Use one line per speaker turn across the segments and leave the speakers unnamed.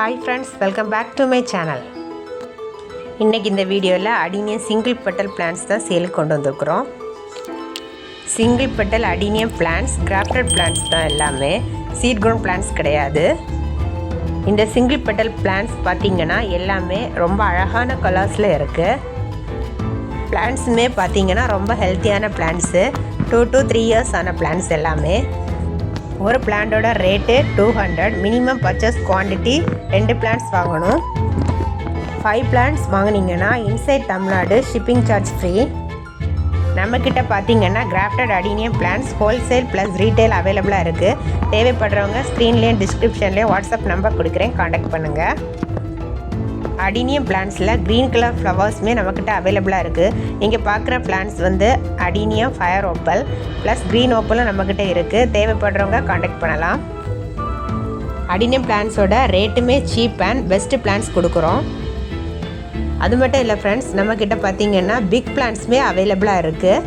Hi friends, welcome back to my channel. இன்னைக்கு இந்த வீடியோவில் அடினியம் சிங்கிள் பெட்டல் பிளான்ட்ஸ் தான் சேலுக்கு கொண்டு வந்திருக்கிறோம். Single petal adenium plants crafted plants தான் எல்லாமே, சீட் க்ரோன் பிளான்ட்ஸ் கிடையாது. இந்த சிங்கிள் பெட்டல் பிளான்ட்ஸ் பார்த்திங்கன்னா எல்லாமே ரொம்ப அழகான கலர்ஸில் இருக்குது. பிளான்ட்ஸுமே பார்த்திங்கன்னா ரொம்ப ஹெல்த்தியான பிளான்ட்ஸு, 2 to 3 years ஆன பிளான்ட்ஸ் எல்லாமே. ஒரு பிளான்ட்டோட rate 200. Minimum purchase quantity 2 plants வாங்கணும். 5 பிளான்ட்ஸ் வாங்கினீங்கன்னா inside Tamil Nadu shipping charge free. நம்மக்கிட்ட பார்த்தீங்கன்னா grafted adenium plants wholesale plus retail அவைலபிளாக இருக்குது. தேவைப்படுறவங்க ஸ்க்ரீன்லேயும் டிஸ்கிரிப்ஷன்லேயும் வாட்ஸ்அப் நம்பர் கொடுக்குறேன், காண்டாக்ட் பண்ணுங்கள். அடினியம் பிளான்ட்ஸில் க்ரீன் கலர் ஃப்ளவர்ஸுமே நம்மக்கிட்ட அவைலபிளாக இருக்குது. இங்கே பார்க்குற பிளான்ட்ஸ் வந்து adenium fire opal plus green ஓப்பலும் நம்மக்கிட்ட இருக்குது. தேவைப்படுறவங்க காண்டாக்ட் பண்ணலாம். அடினியம் பிளான்ட்ஸோட ரேட்டுமே சீப் அண்ட் பெஸ்ட்டு பிளான்ட்ஸ் கொடுக்குறோம். அது மட்டும் இல்லை ஃப்ரெண்ட்ஸ், நம்மக்கிட்ட பார்த்திங்கன்னா பிக் பிளான்ட்ஸுமே அவைலபிளாக இருக்குது.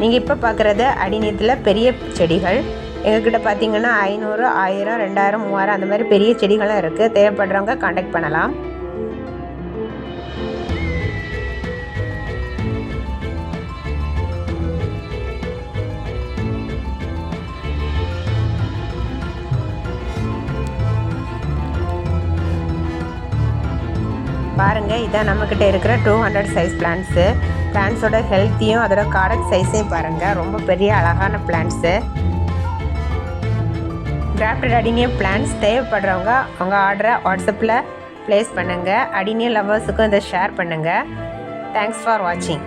நீங்கள் இப்போ பார்க்குறது அடினியத்தில் பெரிய செடிகள். எங்கள்கிட்ட பார்த்திங்கன்னா 500, 1000, 2000, 3000 அந்த மாதிரி பெரிய செடிகளும் இருக்குது. தேவைப்படுறவங்க காண்டாக்ட் பண்ணலாம். பாருங்கள், இதான் நம்மக்கிட்ட இருக்கிற 200 சைஸ் பிளான்ட்ஸு. பிளான்ட்ஸோட ஹெல்த்தியும் அதோட கார்டட் சைஸையும் பாருங்கள், ரொம்ப பெரிய அழகான பிளான்ட்ஸு. கிராஃப்டட் அடினியம் பிளான்ட்ஸ் தேவைப்படுறவங்க அவங்க ஆர்டரை வாட்ஸ்அப்பில் ப்ளேஸ் பண்ணுங்கள். அடினியம் லவர்ஸுக்கும் இதை ஷேர் பண்ணுங்கள். தேங்க்ஸ் ஃபார் வாட்சிங்.